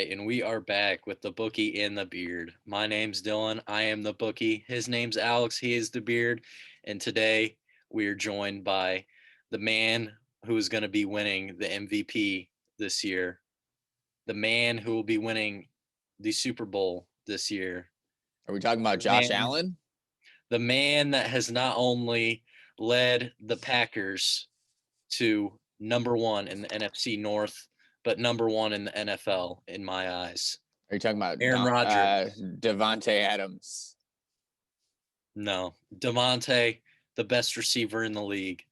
right, and we are back with the bookie in the beard. My name's Dylan. I am the bookie. His name's Alex. He is the beard. And today we are joined by the man who is going to be winning the MVP this year, the man who will be winning the Super Bowl this year, Are we talking about the Josh man, Allen? the man that has not only led the Packers to number one in the NFC North, but number one in the NFL in my eyes. Are you talking about Aaron Rodgers. Devontae Adams? No. Devontae, the best receiver in the league.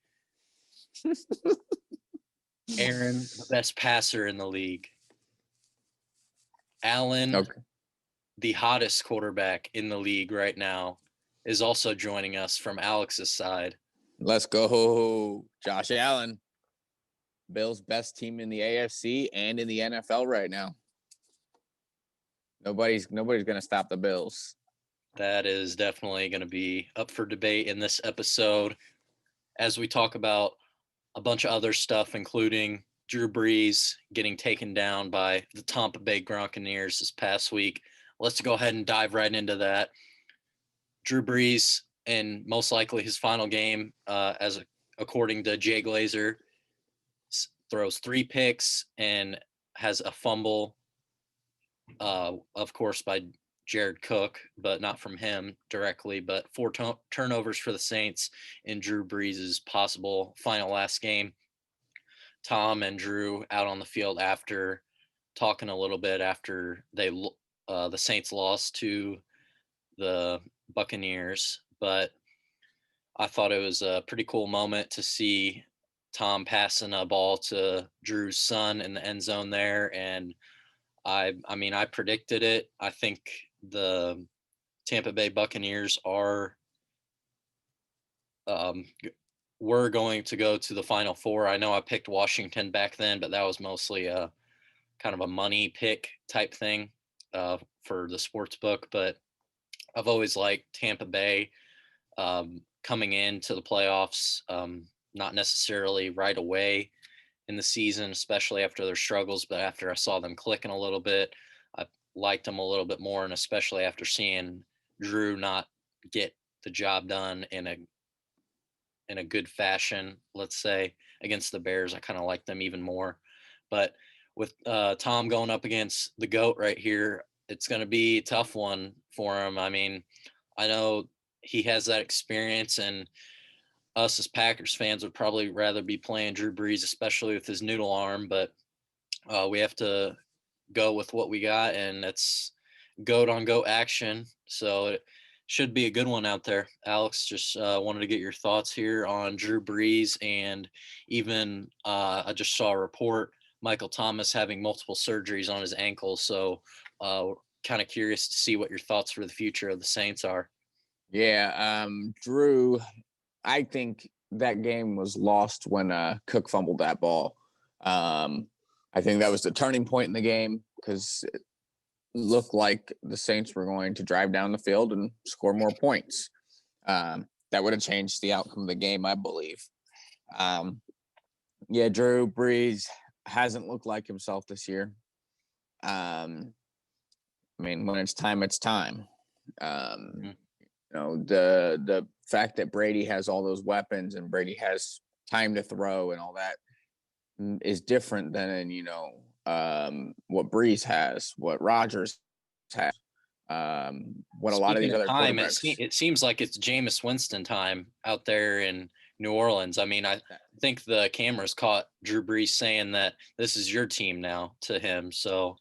Aaron, the best passer in the league. Allen, Okay. the hottest quarterback in the league right now, is also joining us from Alex's side. Let's go, Josh Allen. Bills' best team in the AFC and in the NFL right now. Nobody's going to stop the Bills. That is definitely going to be up for debate in this episode as we talk about a bunch of other stuff, including Drew Brees getting taken down by the Tampa Bay Buccaneers this past week. Let's go ahead and dive right into that. Drew Brees, and most likely his final game, according to Jay Glazer, throws 3 picks and has a fumble, of course, by Jared Cook, but not from him directly, but 4 turnovers for the Saints in Drew Brees' possible final last game. Tom and Drew out on the field after talking a little bit after the Saints lost to the Buccaneers, but I thought it was a pretty cool moment to see Tom passing a ball to Drew's son in the end zone there, and I mean, I predicted it. I think the Tampa Bay Buccaneers were going to go to the Final Four. I know I picked Washington back then, but that was mostly a kind of a money pick type thing for the sports book. But I've always liked Tampa Bay coming into the playoffs, not necessarily right away in the season, especially after their struggles, but after I saw them clicking a little bit, I liked them a little bit more, and especially after seeing Drew not get the job done in a good fashion, let's say, against the Bears, I kind of like them even more. But with Tom going up against the GOAT right here, it's going to be a tough one for him. I mean, I know he has that experience, and us as Packers fans would probably rather be playing Drew Brees, especially with his noodle arm, but we have to go with what we got, and it's GOAT on GOAT action. So it should be a good one out there. Alex, just wanted to get your thoughts here on Drew Brees, and even I just saw a report, Michael Thomas having multiple surgeries on his ankles. So kind of curious to see what your thoughts for the future of the Saints are. Yeah, Drew, I think that game was lost when Cook fumbled that ball. I think that was the turning point in the game because it looked like the Saints were going to drive down the field and score more points. That would have changed the outcome of the game, I believe. Drew Brees hasn't looked like himself this year. I mean, when it's time, it's time. The fact that Brady has all those weapons and Brady has time to throw and all that is different than what Brees has, what Rodgers has, what a lot of these other quarterbacks. It seems like it's Jameis Winston time out there in New Orleans. I mean, I think the cameras caught Drew Brees saying that this is your team now to him. So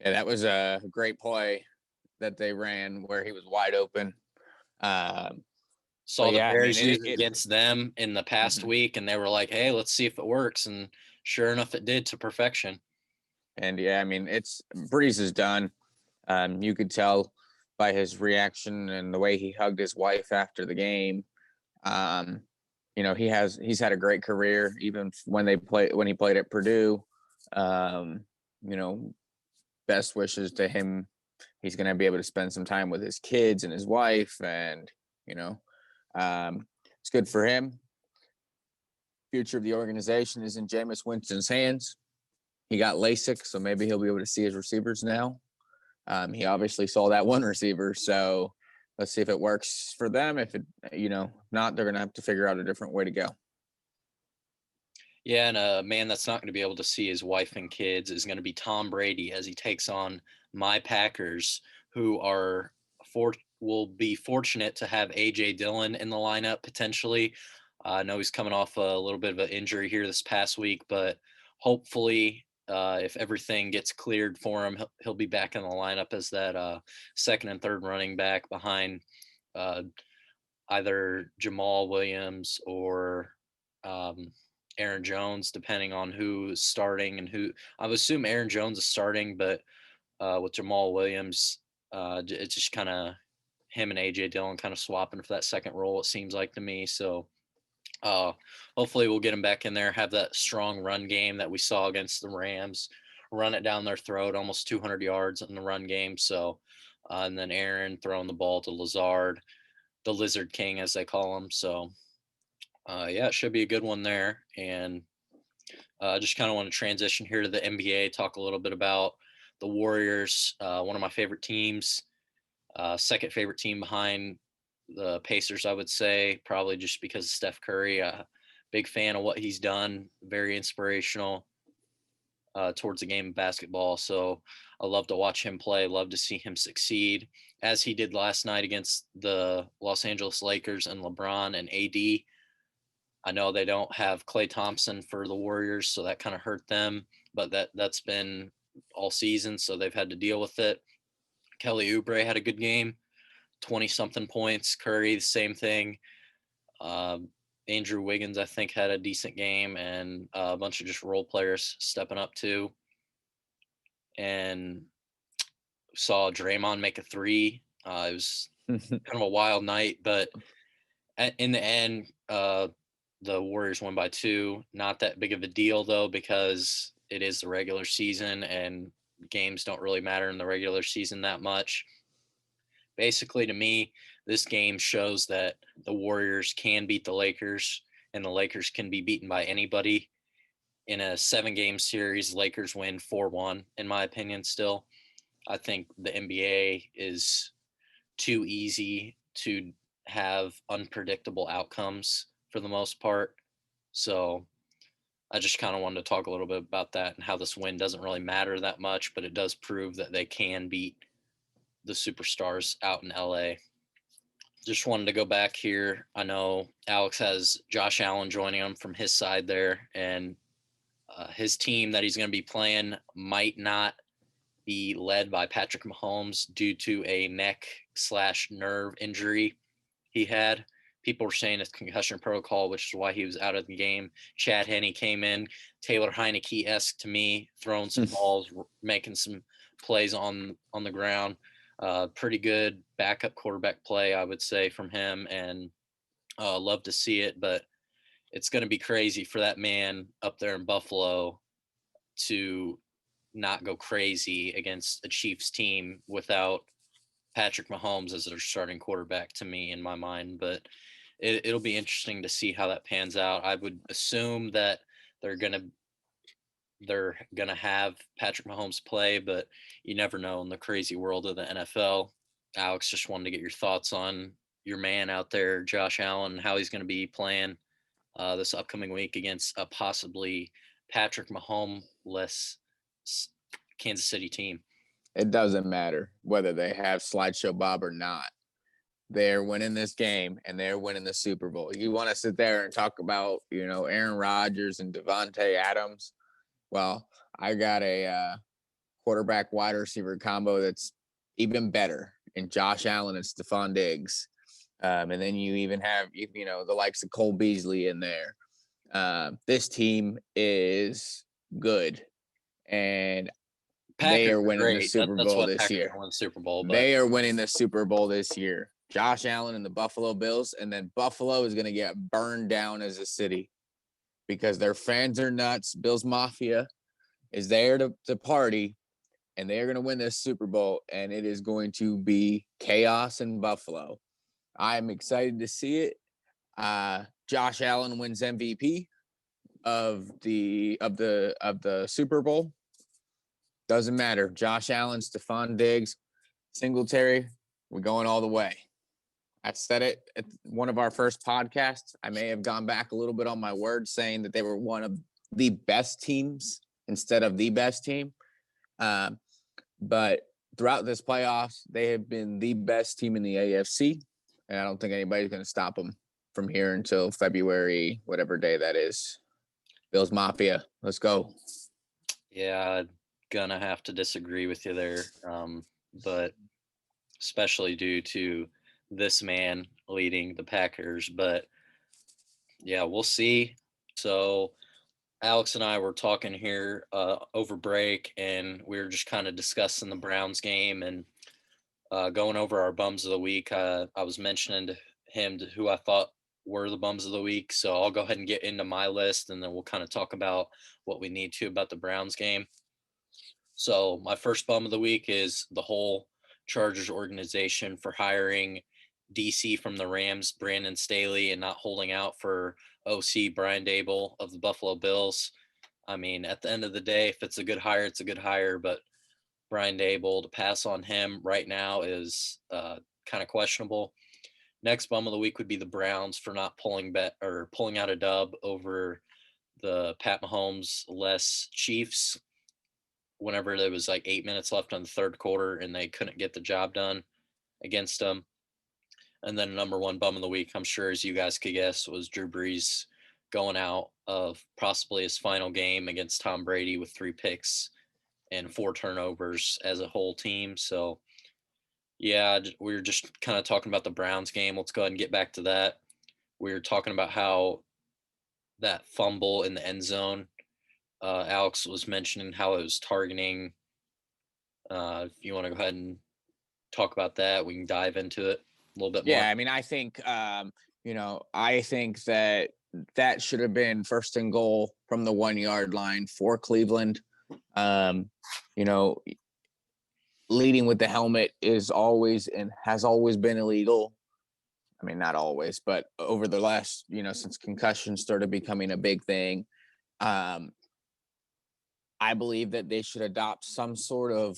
yeah, that was a great play that they ran where he was wide open. Saw the Bears use it against them in the past week, and they were like, hey, let's see if it works. And sure enough, it did to perfection. And yeah, I mean, Brees is done. You could tell by his reaction and the way he hugged his wife after the game. He's had a great career, even when he played at Purdue. Best wishes to him. He's going to be able to spend some time with his kids and his wife, and it's good for him. Future of the organization is in Jameis Winston's hands. He got LASIK, so maybe he'll be able to see his receivers now. He obviously saw that one receiver, so let's see if it works for them. If it, not, they're gonna have to figure out a different way to go. Yeah, and a man that's not going to be able to see his wife and kids is going to be Tom Brady as he takes on my Packers, who will be fortunate to have AJ Dillon in the lineup potentially. I know he's coming off a little bit of an injury here this past week, but hopefully, if everything gets cleared for him, he'll be back in the lineup as that second and third running back behind uh, either Jamal Williams or Aaron Jones, depending on who's starting and who. I would assume Aaron Jones is starting, but with Jamal Williams, it's just kind of him and AJ Dillon kind of swapping for that second role. It seems like to me. So hopefully we'll get him back in there, have that strong run game that we saw against the Rams, run it down their throat, almost 200 yards in the run game. So and then Aaron throwing the ball to Lazard, the Lizard King as they call him. So yeah, it should be a good one there. And just kind of want to transition here to the NBA, talk a little bit about the Warriors, one of my favorite teams, second favorite team behind the Pacers, I would say, probably just because of Steph Curry. Big fan of what he's done, very inspirational towards the game of basketball. So I love to watch him play, love to see him succeed, as he did last night against the Los Angeles Lakers and LeBron and AD. I know they don't have Klay Thompson for the Warriors, so that kind of hurt them, but that's been all season, so they've had to deal with it. Kelly Oubre had a good game, 20-something points. Curry, the same thing. Andrew Wiggins, I think, had a decent game, and a bunch of just role players stepping up too. And saw Draymond make a three. It was kind of a wild night, but in the end, the Warriors won by 2. Not that big of a deal, though, because it is the regular season and games don't really matter in the regular season that much. Basically, to me, this game shows that the Warriors can beat the Lakers and the Lakers can be beaten by anybody. In a 7-game series, Lakers win 4-1, in my opinion, still. I think the NBA is too easy to have unpredictable outcomes for the most part. So I just kind of wanted to talk a little bit about that and how this win doesn't really matter that much, but it does prove that they can beat the superstars out in LA. Just wanted to go back here. I know Alex has Josh Allen joining him from his side there, and his team that he's going to be playing might not be led by Patrick Mahomes due to a neck/nerve injury he had. People were saying it's concussion protocol, which is why he was out of the game. Chad Henne came in, Taylor Heineke-esque to me, throwing some balls, making some plays on the ground. Pretty good backup quarterback play, I would say, from him, and love to see it. But it's going to be crazy for that man up there in Buffalo to not go crazy against a Chiefs team without Patrick Mahomes as their starting quarterback, to me, in my mind. But it'll be interesting to see how that pans out. I would assume that they're gonna have Patrick Mahomes play, but you never know in the crazy world of the NFL. Alex, just wanted to get your thoughts on your man out there, Josh Allen, and how he's going to be playing this upcoming week against a possibly Patrick Mahomes-less Kansas City team. It doesn't matter whether they have Slideshow Bob or not. They're winning this game and they're winning the Super Bowl. You want to sit there and talk about, Aaron Rodgers and Devontae Adams. Well, I got a quarterback wide receiver combo that's even better in Josh Allen and Stephon Diggs. And then you even have, the likes of Cole Beasley in there. This team is good. And they are winning the Super Bowl this year. They are winning the Super Bowl this year. Josh Allen and the Buffalo Bills, and then Buffalo is going to get burned down as a city because their fans are nuts. Bills Mafia is there to party, and they're going to win this Super Bowl, and it is going to be chaos in Buffalo. I'm excited to see it. Josh Allen wins MVP. of the Super Bowl. Doesn't matter. Josh Allen, Stephon Diggs, Singletary, we're going all the way. I said it at one of our first podcasts. I may have gone back a little bit on my word saying that they were one of the best teams instead of the best team. But throughout this playoffs, they have been the best team in the AFC. And I don't think anybody's going to stop them from here until February, whatever day that is. Bills Mafia, let's go. Yeah, gonna have to disagree with you there, but especially due to this man leading the Packers. But yeah, we'll see. So Alex and I were talking here over break, and we were just kind of discussing the Browns game and going over our bums of the week. I was mentioning to him who I thought were the bums of the week. So I'll go ahead and get into my list, and then we'll kind of talk about what we need to about the Browns game. So my first bum of the week is the whole Chargers organization for hiring DC from the Rams, Brandon Staley, and not holding out for OC Brian Dable of the Buffalo Bills. I mean, at the end of the day, if it's a good hire, it's a good hire. But Brian Dable, to pass on him right now is kind of questionable. Next bum of the week would be the Browns for not pulling out a dub over the Pat Mahomes less Chiefs whenever there was like 8 minutes left on the third quarter and they couldn't get the job done against them. And then number one bum of the week, I'm sure as you guys could guess, was Drew Brees going out of possibly his final game against Tom Brady with 3 picks and 4 turnovers as a whole team. So yeah, we were just kind of talking about the Browns game. Let's go ahead and get back to that. We were talking about how that fumble in the end zone, Alex was mentioning how it was targeting. If you want to go ahead and talk about that, we can dive into it a little bit more. Yeah, I mean, I think I think that should have been first and goal from the 1 yard line for Cleveland. You know, leading with the helmet is always and has always been illegal. I mean, not always, but over the last, since concussions started becoming a big thing, I believe that they should adopt some sort of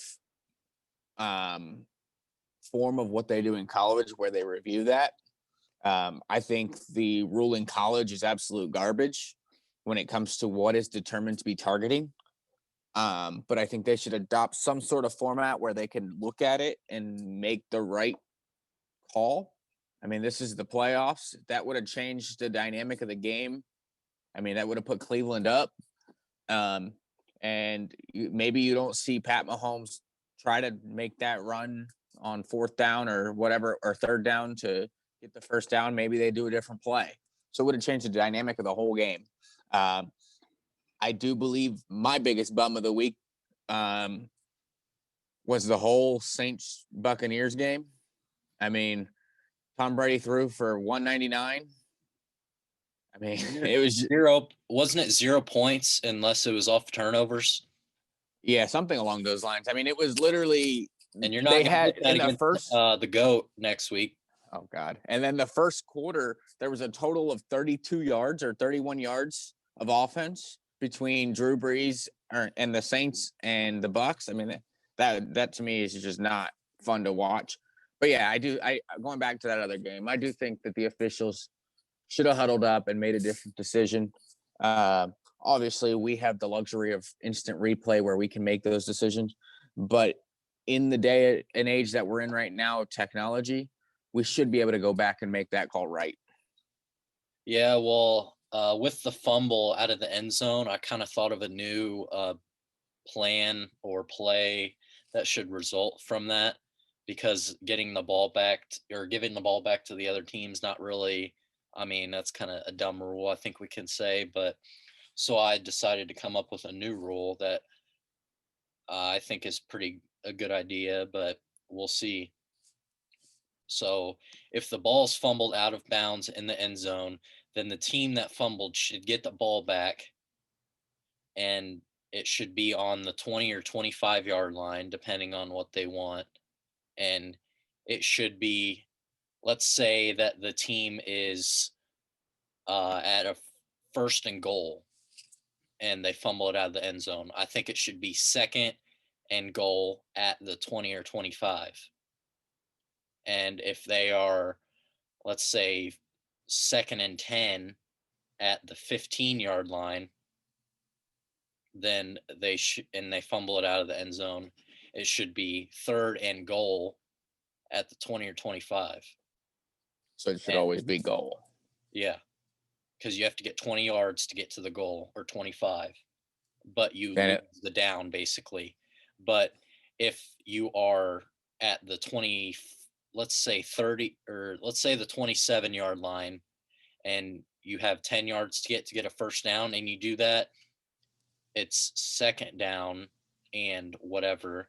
form of what they do in college where they review that. I think the rule in college is absolute garbage when it comes to what is determined to be targeting. But I think they should adopt some sort of format where they can look at it and make the right call. I mean, this is the playoffs. That would have changed the dynamic of the game. I mean, that would have put Cleveland up. And maybe you don't see Pat Mahomes try to make that run on 4th down or whatever, or 3rd down to get the 1st down. Maybe they do a different play. So it would have changed the dynamic of the whole game. I do believe my biggest bum of the week was the whole Saints Buccaneers game. I mean, Tom Brady threw for 199. I mean, it was zero. Wasn't it 0 points unless it was off turnovers? Yeah, something along those lines. I mean, it was literally. And you're not they gonna had get that in the against first the GOAT next week. Oh God! And then the first quarter, there was a total of 32 yards or 31 yards of offense between Drew Brees and the Saints and the Bucks. I mean, that to me is just not fun to watch. But yeah, I going back to that other game, I do think that the officials should have huddled up and made a different decision. Obviously, we have the luxury of instant replay where we can make those decisions. But in the day and age that we're in right now of technology, we should be able to go back and make that call right. Yeah, well, with the fumble out of the end zone, I kind of thought of a new plan or play that should result from that, because getting the ball back or giving the ball back to the other team's not really, I mean, that's kind of a dumb rule, I think we can say. But so I decided to come up with a new rule that I think is a good idea, but we'll see. So if the ball's fumbled out of bounds in the end zone, then the team that fumbled should get the ball back, and it should be on the 20 or 25-yard line, depending on what they want. And it should be, let's say that the team is at a 1st and goal, and they fumble it out of the end zone. I think it should be 2nd and goal at the 20 or 25. And if they are, let's say, 2nd and 10 at the 15-yard line, then they fumble it out of the end zone, it should be 3rd and goal at the 20 or 25. So it should And always be goal. yeah, because you have to get 20 yards to get to the goal, or 25, but you lose the down basically. But if you are at the 20, let's say 30, or let's say the 27-yard line, and you have 10 yards to get a first down, and you do that, it's 2nd down and whatever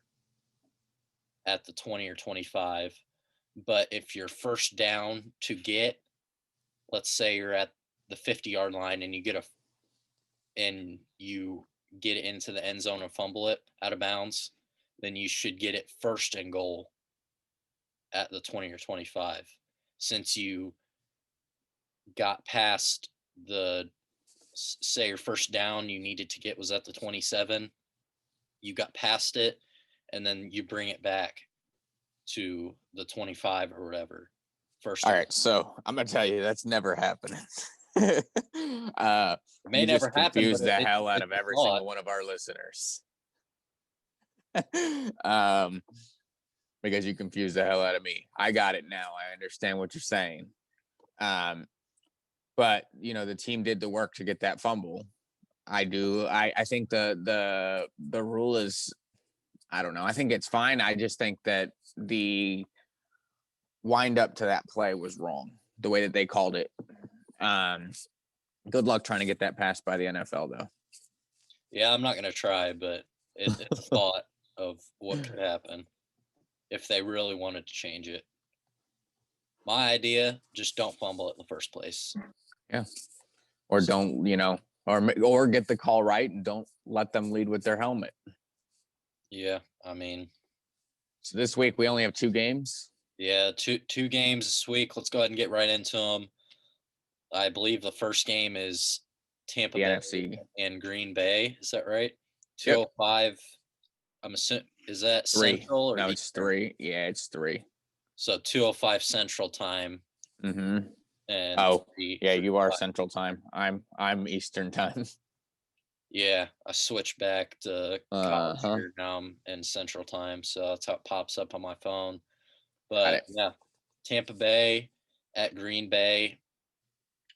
at the 20 or 25. But if you're first down to get, let's say you're at the 50-yard line, and you get it into the end zone and fumble it out of bounds, then you should get it 1st and goal at the 20 or 25. Since you got past say your first down you needed to get was at the 27, you got past it, and then you bring it back to the 25 or whatever. All right, so I'm gonna tell you that's never happening. It may never happen. Confuse the hell out of every single one of our listeners. Because you confuse the hell out of me. I got it now. I understand what you're saying. But the team did the work to get that fumble. I do. I think the rule is, I don't know. I think it's fine. I just think that the wind up to that play was wrong, the way that they called it. Good luck trying to get that passed by the NFL, though. Yeah, I'm not going to try, but it's a thought of what could happen if they really wanted to change it. My idea, just don't fumble it in the first place. Yeah. Or don't, or get the call right and don't let them lead with their helmet. Yeah, I mean. So this week we only have 2 games? Yeah, two games this week. Let's go ahead and get right into them. I believe the first game is Tampa Bay NFC and Green Bay. Is that right? Yep. 2:05. I'm assuming, is that 3. Central or no? It's Eastern? 3. Yeah, it's 3. So 2:05 Central time. Mm-hmm. And yeah, you are Central time. I'm Eastern time. Yeah, I switched back to college here now. I'm in Central time, so that's how it pops up on my phone. But yeah, Tampa Bay at Green Bay.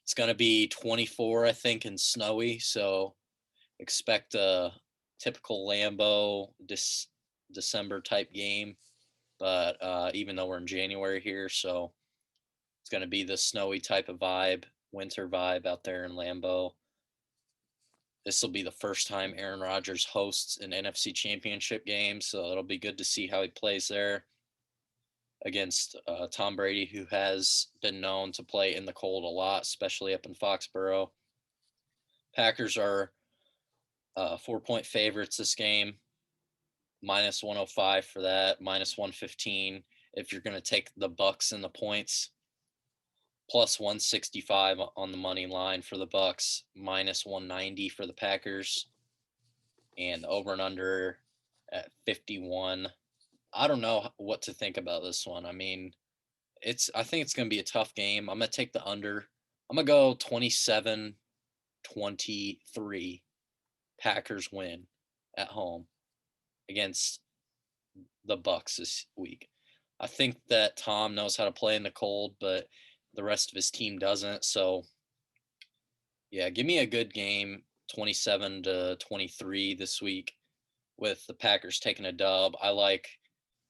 It's going to be 24, I think, and snowy. So expect a typical Lambeau December type game. But even though we're in January here, so it's going to be the snowy type of vibe, winter vibe out there in Lambeau. This will be the first time Aaron Rodgers hosts an NFC Championship game, so it'll be good to see how he plays there against Tom Brady, who has been known to play in the cold a lot, especially up in Foxborough. Packers are 4-point favorites this game, minus 105 for that, minus 115 if you're going to take the Bucks and the points, plus 165 on the money line for the Bucks, minus 190 for the Packers, and over and under at 51. I don't know what to think about this one. I mean, I think it's going to be a tough game. I'm going to take the under. I'm going to go 27-23. Packers win at home against the Bucks this week. I think that Tom knows how to play in the cold, but the rest of his team doesn't. So, yeah, give me a good game, 27-23 this week, with the Packers taking a dub. I like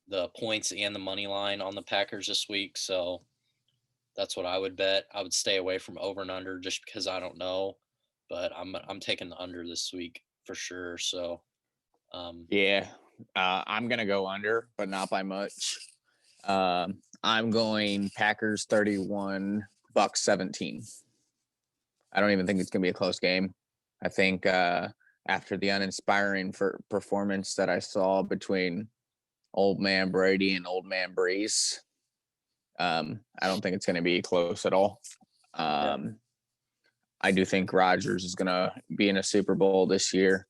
the points and the money line on the Packers this week, so that's what I would bet. I would stay away from over and under just because I don't know, but I'm taking the under this week for sure. So, yeah, I'm gonna go under, but not by much. I'm going Packers 31, Bucks 17. I don't even think it's gonna be a close game. I think after the uninspiring performance that I saw between old man Brady and old man Breeze, I don't think it's going to be close at all. I do think Rodgers is going to be in a Super Bowl this year.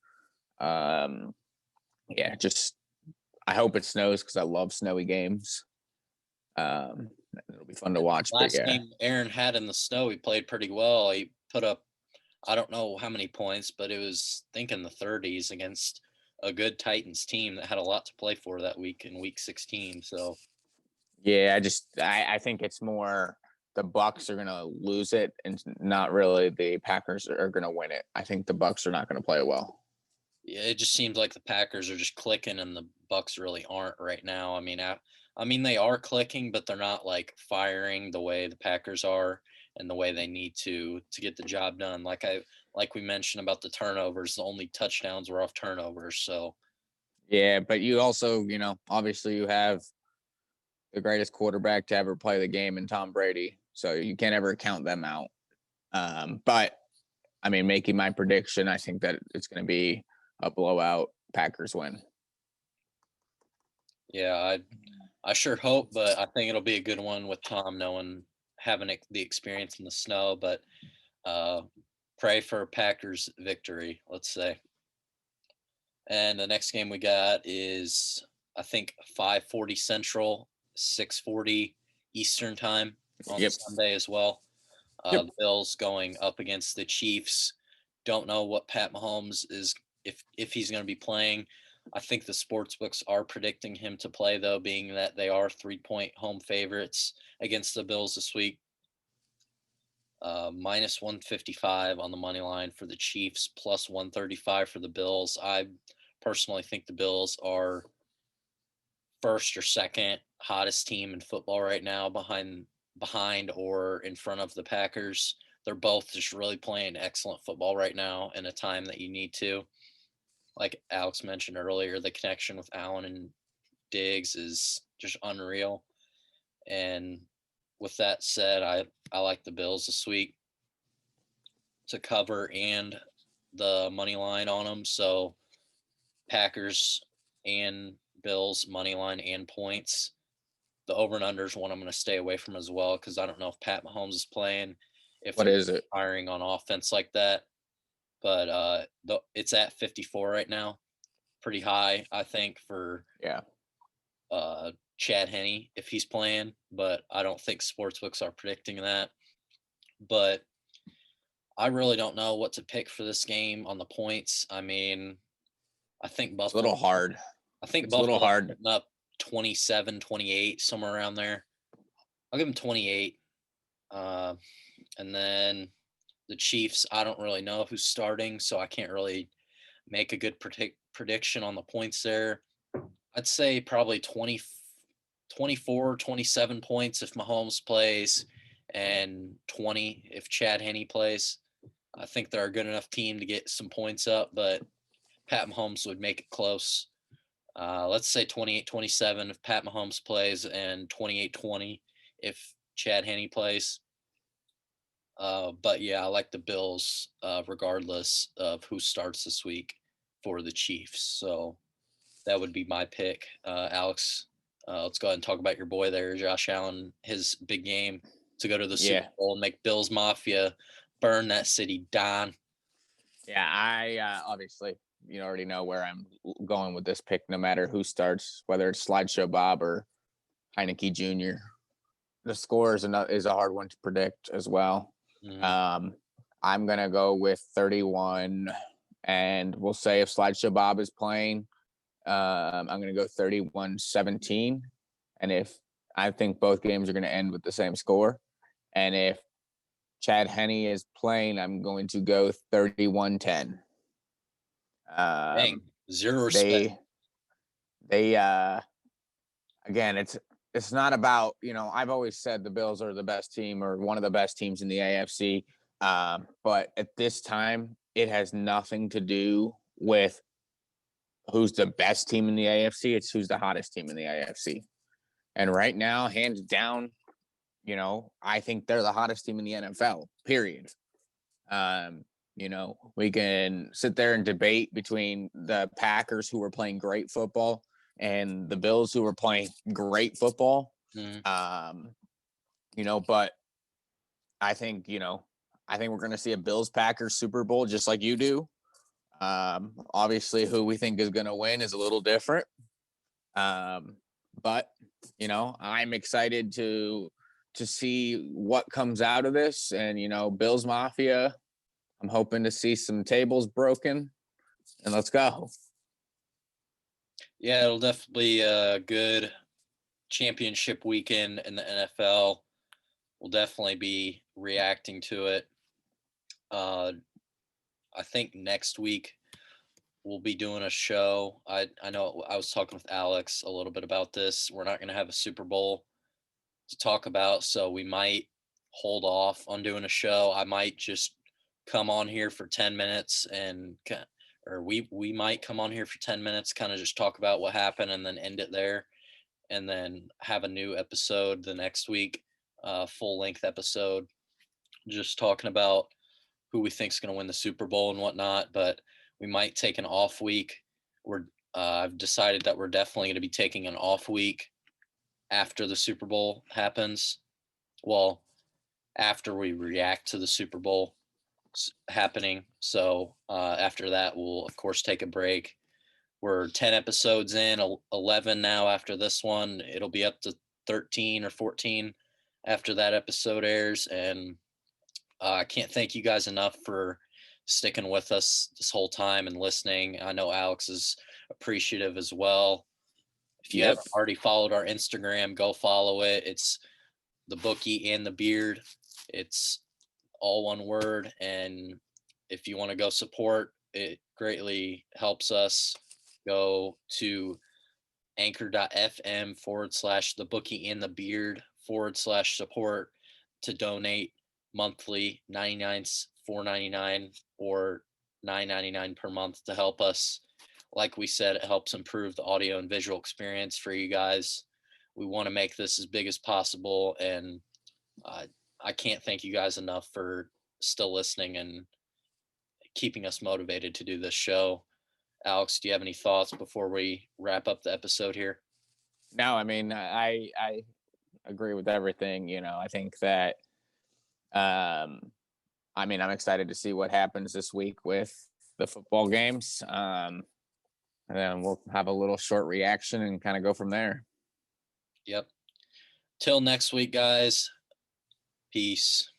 Yeah, just I hope it snows because I love snowy games. Um, it'll be fun to watch. But Last yeah, game Aaron had in the snow, he played pretty well. He put up, I don't know how many points, but it was, I think, in the 30s against a good Titans team that had a lot to play for that week in week 16. So yeah, I think it's more the Bucks are going to lose it, and not really the Packers are going to win it. I think the Bucks are not going to play well. yeah, it just seems like the Packers are just clicking and the Bucks really aren't right now. I mean they are clicking, but they're not like firing the way the Packers are and the way they need to get the job done. Like we mentioned about the turnovers, the only touchdowns were off turnovers. So Yeah, but you also, obviously you have the greatest quarterback to ever play the game in Tom Brady, so you can't ever count them out. But I mean, making my prediction, I think that it's going to be a blowout. Packers win. yeah, I sure hope, but I think it'll be a good one with Tom knowing having the experience in the snow. But uh, pray for Packers victory, let's say. And the next game we got is, I think, 5:40 Central, 6:40 Eastern time on Yep. Sunday as well. Yep. The Bills going up against the Chiefs. Don't know what Pat Mahomes is, if he's going to be playing. I think the sports books are predicting him to play, though, being that they are 3-point home favorites against the Bills this week. Minus 155 on the money line for the Chiefs, plus 135 for the Bills. I personally think the Bills are first or second hottest team in football right now, behind or in front of the Packers. They're both just really playing excellent football right now in a time that you need to. Like Alex mentioned earlier, the connection with Allen and Diggs is just unreal. And with that said, I like the Bills this week to cover and the money line on them. So Packers and Bills money line and points. The over and under is one I'm going to stay away from as well because I don't know if Pat Mahomes is playing, if What they're is it? firing on offense like that. But it's at 54 right now, pretty high I think for Yeah. Chad Henne if he's playing. But I don't think sportsbooks are predicting that. But I really don't know what to pick for this game on the points. I mean, I think It's a little Buffalo. hard. I think It's a little Buffalo's hard. putting up 27, 28, somewhere around there. I'll give them 28. Uh, and then the Chiefs, I don't really know who's starting, so I can't really make a good prediction on the points there. I'd say probably 20, 24, 27 points if Mahomes plays, and 20 if Chad Henne plays. I think they're a good enough team to get some points up, but Pat Mahomes would make it close. Let's say 28-27 if Pat Mahomes plays, and 28-20 if Chad Henne plays. But yeah, I like the Bills regardless of who starts this week for the Chiefs. So that would be my pick. Alex, let's go ahead and talk about your boy there, Josh Allen, his big game to go to the Super Yeah. Bowl and make Bills Mafia burn that city down. Yeah. I obviously, already know where I'm going with this pick, no matter who starts, whether it's Slideshow Bob or Heineke Jr. The score is a hard one to predict as well. Mm-hmm. I'm gonna go with 31, and we'll say if Slideshow Bob is playing, I'm gonna go 31-17, and if I think both games are gonna end with the same score, and if Chad Henne is playing, I'm going to go 31-10. Dang, zero respect. They again, it's not about, I've always said the Bills are the best team or one of the best teams in the AFC. But at this time, it has nothing to do with who's the best team in the AFC. It's who's the hottest team in the AFC. And right now, hands down, I think they're the hottest team in the NFL, period. We can sit there and debate between the Packers, who are playing great football, and the Bills, who are playing great football. Mm-hmm. But I think, I think we're going to see a Bills-Packers Super Bowl just like you do. Obviously, who we think is going to win is a little different. But, you know, I'm excited to see what comes out of this. And, you know, Bills Mafia, I'm hoping to see some tables broken. And let's go. Yeah, it'll definitely be a good championship weekend in the NFL. We'll definitely be reacting to it. I think next week we'll be doing a show. I know I was talking with Alex a little bit about this. We're not going to have a Super Bowl to talk about, so we might hold off on doing a show. I might just come on here for 10 minutes or we might come on here for 10 minutes, kind of just talk about what happened and then end it there, and then have a new episode the next week, full length episode, just talking about who we think is going to win the Super Bowl and whatnot. But we might take an off week. I've decided that we're definitely going to be taking an off week after the Super Bowl happens. Well, after we react to the Super Bowl happening. So after that, we'll of course take a break. We're 10 episodes in, 11 now after this one. It'll be up to 13 or 14 after that episode airs. And I can't thank you guys enough for sticking with us this whole time and listening. I know Alex is appreciative as well. If you haven't already followed our Instagram, go follow it. It's the Bookie and the Beard. It's all one word. And if you want to go support, it greatly helps us. Go to anchor.fm/the Bookie and the Beard /support to donate monthly, 99, $4.99 or $9.99 per month to help us. Like we said, it helps improve the audio and visual experience for you guys. We want to make this as big as possible, and I can't thank you guys enough for still listening and keeping us motivated to do this show. Alex, do you have any thoughts before we wrap up the episode here? No, I mean, I agree with everything. You know, I think that, I mean, I'm excited to see what happens this week with the football games. And then we'll have a little short reaction and kind of go from there. Yep. Till next week, guys. Peace.